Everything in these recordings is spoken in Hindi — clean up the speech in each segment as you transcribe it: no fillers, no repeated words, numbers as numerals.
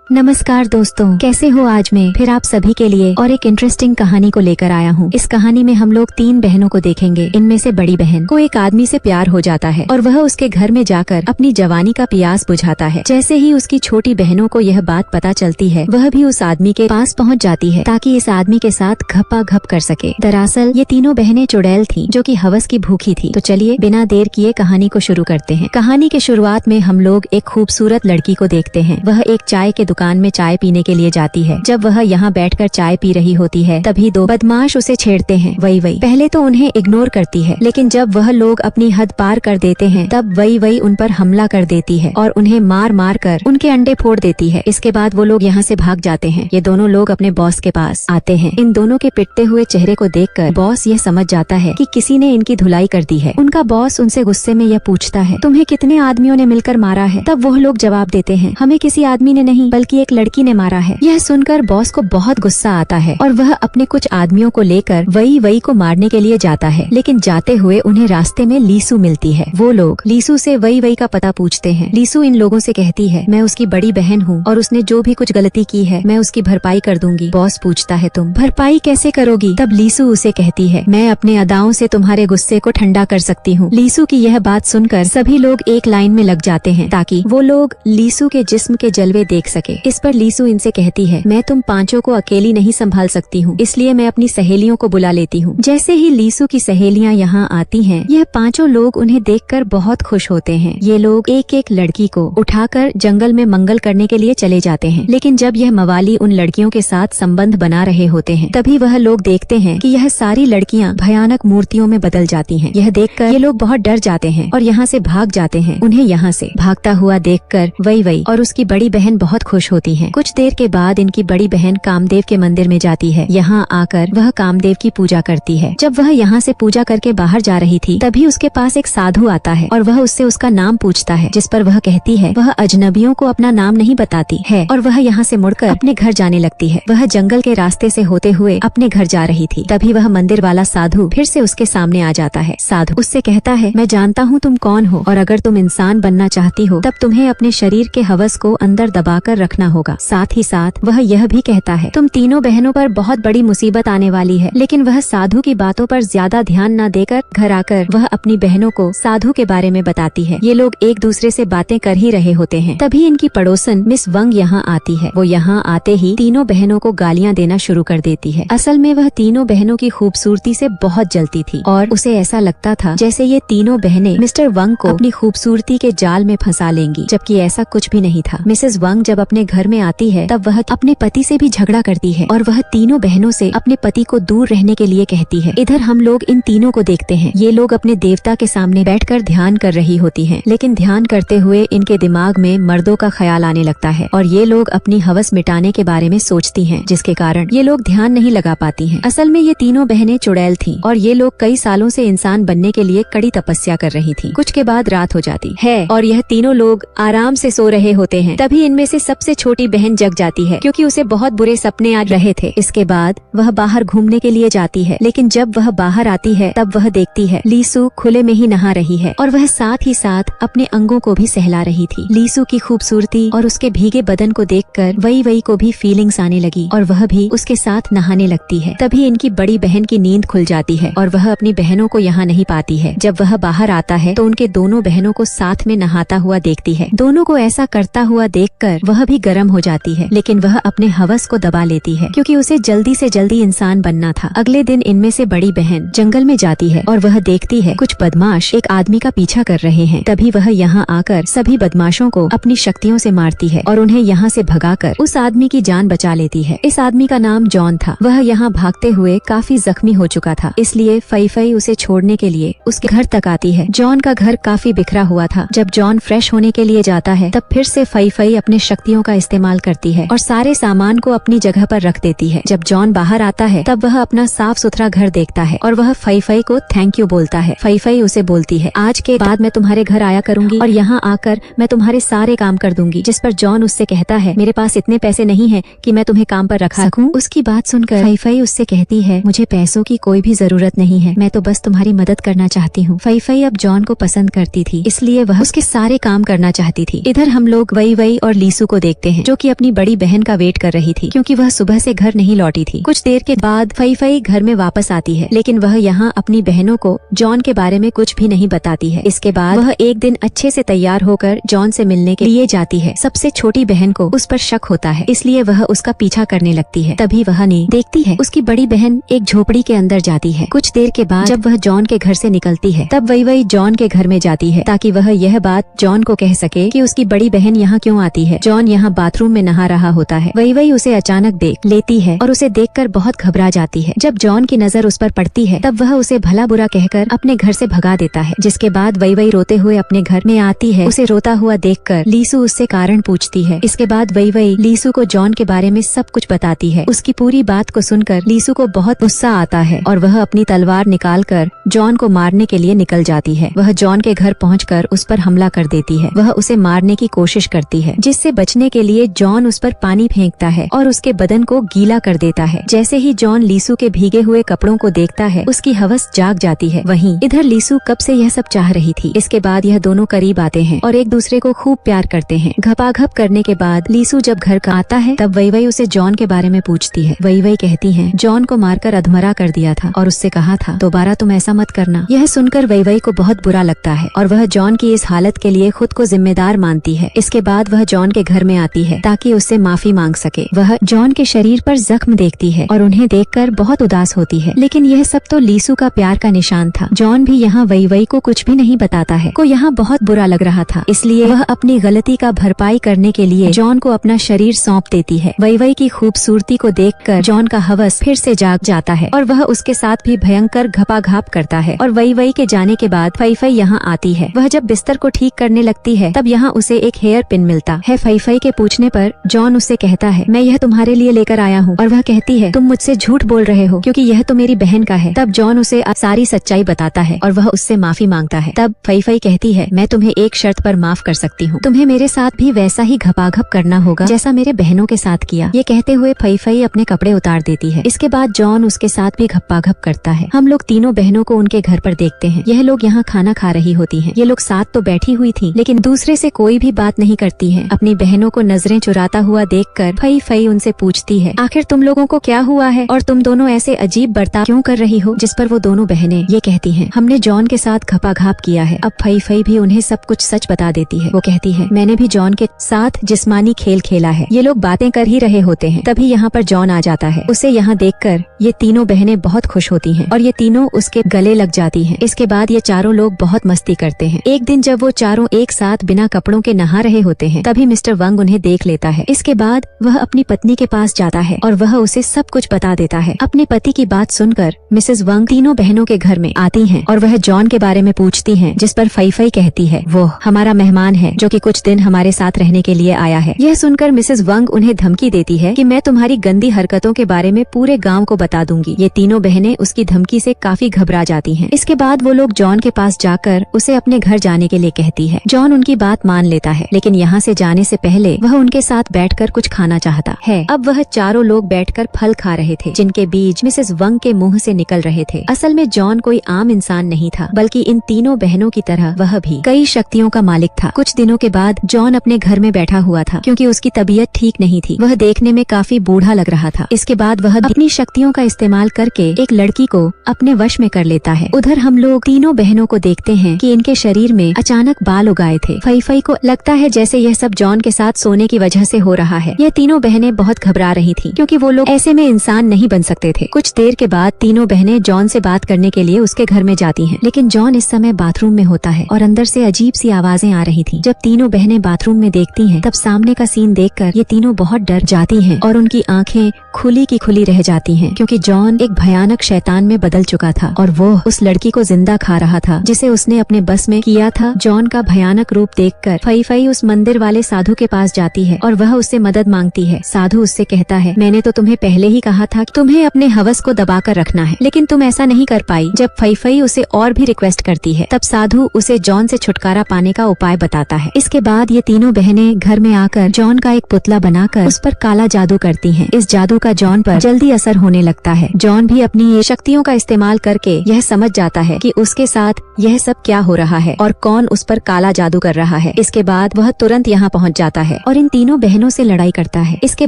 नमस्कार दोस्तों, कैसे हो। आज मैं फिर आप सभी के लिए और एक इंटरेस्टिंग कहानी को लेकर आया हूँ। इस कहानी में हम लोग 3 बहनों को देखेंगे। इनमें से बड़ी बहन को एक आदमी से प्यार हो जाता है और वह उसके घर में जाकर अपनी जवानी का प्यास बुझाता है। जैसे ही उसकी छोटी बहनों को यह बात पता चलती है, वह भी उस आदमी के पास पहुँच जाती है ताकि इस आदमी के साथ घप्पा-घप कर सके। दरअसल ये तीनों बहनें चुड़ैल थी जो कि हवस की भूखी थी। तो चलिए बिना देर किए कहानी को शुरू करते हैं। कहानी के शुरुआत में हम लोग एक खूबसूरत लड़की को देखते हैं। वह एक चाय के दुकान में चाय पीने के लिए जाती है। जब वह यहाँ बैठकर चाय पी रही होती है, तभी 2 बदमाश उसे छेड़ते हैं। वही पहले तो उन्हें इग्नोर करती है, लेकिन जब वह लोग अपनी हद पार कर देते हैं, तब वही उन पर हमला कर देती है और उन्हें मार कर उनके अंडे फोड़ देती है। इसके बाद वो लोग यहाँ से भाग जाते हैं। ये दोनों लोग अपने बॉस के पास आते हैं। इन दोनों के पिटते हुए चेहरे को देखकर बॉस यह समझ जाता है कि किसी ने इनकी धुलाई कर दी है। उनका बॉस उनसे गुस्से में यह पूछता है, तुम्हें कितने आदमियों ने मिलकर मारा है? तब वो लोग जवाब देते हैं, हमें किसी आदमी ने नहीं बल्कि एक लड़की ने मारा है। यह सुनकर बॉस को बहुत गुस्सा आता है और वह अपने कुछ आदमियों को लेकर वही को मारने के लिए जाता है। लेकिन जाते हुए उन्हें रास्ते में लीसू मिलती है। वो लोग लीसू से वही का पता पूछते हैं। लीसू इन लोगों से कहती है, मैं उसकी बड़ी बहन हूँ और उसने जो भी कुछ गलती की है मैं उसकी भरपाई कर दूंगी। बॉस पूछता है, तुम भरपाई कैसे करोगी? तब लीसू उसे कहती है, मैं अपने अदाओं से तुम्हारे गुस्से को ठंडा कर सकती हूँ। लीसू की यह बात सुनकर सभी लोग एक लाइन में लग जाते हैं ताकि वो लोग लीसू के जिस्म के जलवे देख सके। इस पर लीसू इनसे कहती है, मैं तुम पांचों को अकेली नहीं संभाल सकती हूँ, इसलिए मैं अपनी सहेलियों को बुला लेती हूँ। जैसे ही लीसू की सहेलियाँ यहाँ आती हैं, यह पांचों लोग उन्हें देखकर बहुत खुश होते हैं। ये लोग एक एक लड़की को उठाकर जंगल में मंगल करने के लिए चले जाते हैं। लेकिन जब यह मवाली उन लड़कियों के साथ संबंध बना रहे होते हैं, तभी वह लोग देखते हैं कि यह सारी लड़कियाँ भयानक मूर्तियों में बदल जाती हैं। यह देखकर ये लोग बहुत डर जाते हैं और यहाँ से भाग जाते हैं। उन्हें यहाँ से भागता हुआ देखकर वही और उसकी बड़ी बहन बहुत खुश होती हैं। कुछ देर के बाद इनकी बड़ी बहन कामदेव के मंदिर में जाती है। यहाँ आकर वह कामदेव की पूजा करती है। जब वह यहाँ से पूजा करके बाहर जा रही थी, तभी उसके पास एक साधु आता है और वह उससे उसका नाम पूछता है, जिस पर वह कहती है वह अजनबियों को अपना नाम नहीं बताती है और वह यहाँ से मुड़कर अपने घर जाने लगती है। वह जंगल के रास्ते से होते हुए अपने घर जा रही थी। तभी वह मंदिर वाला साधु फिर से उसके सामने आ जाता है। साधु उससे कहता है, मैं जानता हूँ तुम कौन हो और अगर तुम इंसान बनना चाहती हो तब तुम्हें अपने शरीर के हवस को अंदर दबाकर रखना होगा। साथ ही साथ वह यह भी कहता है, तुम तीनों बहनों पर बहुत बड़ी मुसीबत आने वाली है। लेकिन वह साधु की बातों पर ज्यादा ध्यान न देकर घर आकर वह अपनी बहनों को साधु के बारे में बताती है। ये लोग एक दूसरे से बातें कर ही रहे होते हैं। तभी इनकी पड़ोसन मिस वंग यहाँ आती है। वो यहाँ आते ही तीनों बहनों को गालियाँ देना शुरू कर देती है। असल में वह तीनों बहनों की खूबसूरती से बहुत जलती थी और उसे ऐसा लगता था जैसे ये तीनों बहनें मिस्टर वंग को अपनी खूबसूरती के जाल में फंसा लेंगी, जबकि ऐसा कुछ भी नहीं था। मिसेस वंग जब अपने घर में आती है, तब वह अपने पति से भी झगड़ा करती है और वह तीनों बहनों से अपने पति को दूर रहने के लिए कहती है। इधर हम लोग इन तीनों को देखते हैं। ये लोग अपने देवता के सामने बैठकर ध्यान कर रही होती हैं, लेकिन ध्यान करते हुए इनके दिमाग में मर्दों का ख्याल आने लगता है और ये लोग अपनी हवस मिटाने के बारे में सोचती हैं, जिसके कारण ये लोग ध्यान नहीं लगा पाती हैं। असल में ये तीनों बहनें चुड़ैल थीं और ये लोग कई सालों से इंसान बनने के लिए कड़ी तपस्या कर रही थीं। कुछ के बाद रात हो जाती है और यह तीनों लोग आराम से सो रहे होते हैं। तभी इनमें से सबसे छोटी बहन जग जाती है क्योंकि उसे बहुत बुरे सपने आ रहे थे। इसके बाद वह बाहर घूमने के लिए जाती है, लेकिन जब वह बाहर आती है तब वह देखती है लीसू खुले में ही नहा रही है और वह साथ ही साथ अपने अंगों को भी सहला रही थी। लीसू की खूबसूरती और उसके भीगे बदन को देखकर वही को भी फीलिंग्स आने लगी और वह भी उसके साथ नहाने लगती है। तभी इनकी बड़ी बहन की नींद खुल जाती है और वह अपनी बहनों को यहाँ नहीं पाती है। जब वह बाहर आता है तो उनके दोनों बहनों को साथ में नहाता हुआ देखती है। दोनों को ऐसा करता हुआ देखकर वह भी गर्म हो जाती है, लेकिन वह अपने हवस को दबा लेती है क्योंकि उसे जल्दी से जल्दी इंसान बनना था। अगले दिन इनमें से बड़ी बहन जंगल में जाती है और वह देखती है कुछ बदमाश एक आदमी का पीछा कर रहे हैं। तभी वह यहाँ आकर सभी बदमाशों को अपनी शक्तियों से मारती है और उन्हें यहाँ से भगाकर उस आदमी की जान बचा लेती है। इस आदमी का नाम जॉन था। वह यहाँ भागते हुए काफी जख्मी हो चुका था, इसलिए फई उसे छोड़ने के लिए उसके घर तक आती है। जॉन का घर काफी बिखरा हुआ था। जब जॉन फ्रेश होने के लिए जाता है, तब फिर से फई अपने शक्तियों का इस्तेमाल करती है और सारे सामान को अपनी जगह पर रख देती है। जब जॉन बाहर आता है, तब वह अपना साफ सुथरा घर देखता है और वह फई को थैंक यू बोलता है। फई उसे बोलती है, आज के बाद मैं तुम्हारे घर आया करूंगी और यहाँ आकर मैं तुम्हारे सारे काम कर दूंगी। जिस पर जॉन उससे कहता है, मेरे पास इतने पैसे नहीं है कि मैं तुम्हें काम पर रखा सकूं। उसकी बात सुनकर फई उससे कहती है, मुझे पैसों की कोई भी जरूरत नहीं है, मैं तो बस तुम्हारी मदद करना चाहती हूँ। फई अब जॉन को पसंद करती थी, इसलिए वह उसके सारे काम करना चाहती थी। इधर हम लोग वही और लीसू को देखते हैं जो कि अपनी बड़ी बहन का वेट कर रही थी क्योंकि वह सुबह से घर नहीं लौटी थी। कुछ देर के बाद फई फई घर में वापस आती है, लेकिन वह यहाँ अपनी बहनों को जॉन के बारे में कुछ भी नहीं बताती है। इसके बाद वह एक दिन अच्छे से तैयार होकर जॉन से मिलने के लिए जाती है। सबसे छोटी बहन को उस पर शक होता है, इसलिए वह उसका पीछा करने लगती है। तभी वह ने देखती है उसकी बड़ी बहन एक झोपड़ी के अंदर जाती है। कुछ देर के बाद जब वह जॉन के घर से निकलती है तब वही जॉन के घर में जाती है ताकि वह यह बात जॉन को कह सके कि उसकी बड़ी बहन यहाँ क्यों आती है। जॉन यहाँ बाथरूम में नहा रहा होता है। वही उसे अचानक देख लेती है और उसे देखकर बहुत घबरा जाती है। जब जॉन की नजर उस पर पड़ती है तब वह उसे भला बुरा कहकर अपने घर से भगा देता है। जिसके बाद वही रोते हुए अपने घर में आती है। उसे रोता हुआ देखकर लीसू उससे कारण पूछती है। इसके बाद वही लीसू को जॉन के बारे में सब कुछ बताती है। उसकी पूरी बात को सुनकर लीसू को बहुत गुस्सा आता है और वह अपनी तलवार निकालकर जॉन को मारने के लिए निकल जाती है। वह जॉन के घर पहुंचकर उस पर हमला कर देती है। वह उसे मारने की कोशिश करती है, जिससे बचने के लिए जॉन उस पर पानी फेंकता है और उसके बदन को गीला कर देता है। जैसे ही जॉन लीसू के भीगे हुए कपड़ों को देखता है उसकी हवस जाग जाती है। वहीं इधर लीसू कब से यह सब चाह रही थी। इसके बाद यह दोनों करीब आते हैं और एक दूसरे को खूब प्यार करते हैं। घपाघप करने के बाद लीसू जब घर का आता है तब वही उसे जॉन के बारे में पूछती है। वही कहती है जॉन को मारकर अधमरा कर दिया था और उससे कहा था दोबारा तुम ऐसा मत करना। यह सुनकर वही को बहुत बुरा लगता है और वह जॉन की इस हालत के लिए खुद को जिम्मेदार मानती है। इसके बाद वह जॉन के घर में आती है ताकि उससे माफी मांग सके। वह जॉन के शरीर पर जख्म देखती है और उन्हें देखकर बहुत उदास होती है, लेकिन यह सब तो लीसू का प्यार का निशान था। जॉन भी यहाँ वही को कुछ भी नहीं बताता है। को यहाँ बहुत बुरा लग रहा था, इसलिए वह अपनी गलती का भरपाई करने के लिए जॉन को अपना शरीर सौंप देती है। वही की खूबसूरती को देखकर जॉन का हवस फिर से जाग जाता है और वह उसके साथ भी भयंकर घपाघाप करता है। और वही के जाने के बाद फई यहाँ आती है। वह जब बिस्तर को ठीक करने लगती है तब यहाँ उसे एक हेयर पिन मिलता है। फई के पूछने पर जॉन उससे कहता है मैं यह तुम्हारे लिए लेकर आया हूँ, और वह कहती है तुम मुझसे झूठ बोल रहे हो क्योंकि यह तो मेरी बहन का है। तब जॉन उसे सारी सच्चाई बताता है और वह उससे माफी मांगता है। तब फई कहती है मैं तुम्हें एक शर्त पर माफ कर सकती हूँ, तुम्हें मेरे साथ भी वैसा ही घपाघप करना होगा जैसा मेरे बहनों के साथ किया। ये कहते हुए फई अपने कपड़े उतार देती है। इसके बाद जॉन उसके साथ भी घप्पाघप करता है। हम लोग तीनों बहनों को उनके घर पर देखते हैं। यह लोग यहाँ खाना खा रही होती हैं। ये लोग साथ तो बैठी हुई थी, लेकिन दूसरे से कोई भी बात नहीं करती है। अपनी बहनों को नजरें चुराता हुआ देखकर फई उनसे पूछती है आखिर तुम लोगों को क्या हुआ है और तुम दोनों ऐसे अजीब बर्ताव क्यों कर रही हो। जिस पर वो दोनों बहनें ये कहती हैं हमने जॉन के साथ घपाघाप किया है। अब फई भी उन्हें सब कुछ सच बता देती है। वो कहती है मैंने भी जॉन के साथ जिस्मानी खेल खेला है। ये लोग बातें कर ही रहे होते हैं, तभी यहाँ पर जॉन आ जाता है। उसे यहाँ देखकर ये तीनों बहनें बहुत खुश होती हैं और ये तीनों उसके गले लग जाती हैं। इसके बाद ये चारों लोग बहुत मस्ती करते हैं। एक दिन जब वो चारों एक साथ बिना कपड़ों के नहा रहे होते हैं तभी मिस्टर वंग उन्हें देख लेता है। इसके बाद वह अपनी पत्नी के पास जाता है और वह उसे सब कुछ बता देता है। अपने पति की बात सुनकर मिसेस वंग तीनों बहनों के घर में आती हैं और वह जॉन के बारे में पूछती हैं, जिस पर फई कहती है वो हमारा मेहमान है जो कि कुछ दिन हमारे साथ रहने के लिए आया है। यह सुनकर मिसेस वंग उन्हें धमकी देती है कि मैं तुम्हारी गंदी हरकतों के बारे में पूरे गांव को बता दूंगी। ये तीनों बहनें उसकी धमकी से काफी घबरा जाती हैं। इसके बाद वो लोग जॉन के पास जाकर उसे अपने घर जाने के लिए कहती है। जॉन उनकी बात मान लेता है, लेकिन यहाँ से जाने से पहले वह उनके साथ बैठकर कुछ खाना चाहता है। अब वह चारों लोग बैठकर फल खा रहे थे जिनके बीज मिसेस वंग के मुंह से निकल रहे थे। असल में जॉन कोई आम इंसान नहीं था, बल्कि इन तीनों बहनों की तरह वह भी कई शक्तियों का मालिक था। कुछ दिनों के बाद जॉन अपने घर में बैठा हुआ था क्योंकि उसकी तबीयत ठीक नहीं थी। वह देखने में काफी बूढ़ा लग रहा था। इसके बाद वह अपनी शक्तियों का इस्तेमाल करके एक लड़की को अपने वश में कर लेता है। उधर हम लोग तीनों बहनों को देखते हैं कि इनके शरीर में अचानक बाल उगाए थे। फई को लगता है जैसे यह सब जॉन के साथ सोने की वजह से हो रहा है। यह तीनों बहनें बहुत घबरा रही थीं क्योंकि वो लोग ऐसे में इंसान नहीं बन सकते थे। कुछ देर के बाद तीनों बहनें जॉन से बात करने के लिए उसके घर में जाती हैं, लेकिन जॉन इस समय बाथरूम में होता है और अंदर से अजीब सी आवाजें आ रही थीं। जब तीनों बहनें बाथरूम में देखती हैं, तब सामने का सीन देखकर ये तीनों बहुत डर जाती हैं और उनकी आंखें खुली की खुली रह जाती हैं क्योंकि जॉन एक भयानक शैतान में बदल चुका था और वो उस लड़की को जिंदा खा रहा था जिसे उसने अपने बस में किया था। जॉन का भयानक रूप देखकर फई उस मंदिर वाले साधु के पास जाती है और वह उससे मदद मांगती है। साधु उससे कहता है मैंने तो तुम्हें पहले ही कहा था कि तुम्हें अपने हवस को दबाकर रखना है, लेकिन तुम ऐसा नहीं कर पाई। जब फई उसे और भी रिक्वेस्ट करती है तब साधु उसे जॉन से छुटकारा पाने का उपाय बताता है। इसके बाद ये तीनों बहनें घर में आकर जॉन का एक पुतला बनाकर उस पर काला जादू करती हैं। इस जादू का जॉन पर जल्दी असर होने लगता है। जॉन भी अपनी ये शक्तियों का इस्तेमाल करके यह समझ जाता है कि उसके साथ यह सब क्या हो रहा है और कौन उस पर काला जादू कर रहा है। इसके बाद वह तुरंत यहाँ पहुँच जाता है और इन तीनों बहनों से लड़ाई करता है। इसके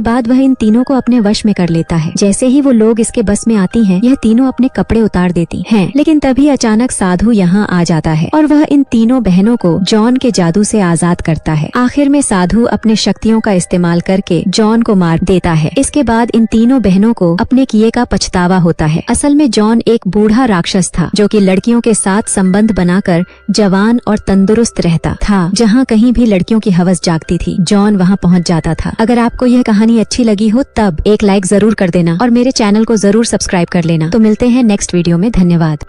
बाद वह इन तीनों को अपने वश में कर लेता है। जैसे ही वो लोग इसके बस में आती हैं, यह तीनों अपने कपड़े उतार देती हैं। लेकिन तभी अचानक साधु यहाँ आ जाता है और वह इन तीनों बहनों को जॉन के जादू से आजाद करता है। आखिर में साधु अपने शक्तियों का इस्तेमाल करके जॉन को मार देता है। इसके बाद इन तीनों बहनों को अपने किए का पछतावा होता है। असल में जॉन एक बूढ़ा राक्षस था जो कि लड़कियों के साथ संबंध बनाकर जवान और तंदुरुस्त रहता था। जहाँ कहीं भी लड़कियों की हवस जागती थी, जॉन वहाँ पहुँच जाता था। अगर आपको यह कहानी अच्छी लगी हो तब एक लाइक जरूर कर देना और मेरे चैनल को जरूर सब्सक्राइब कर लेना। तो मिलते हैं नेक्स्ट वीडियो में। धन्यवाद।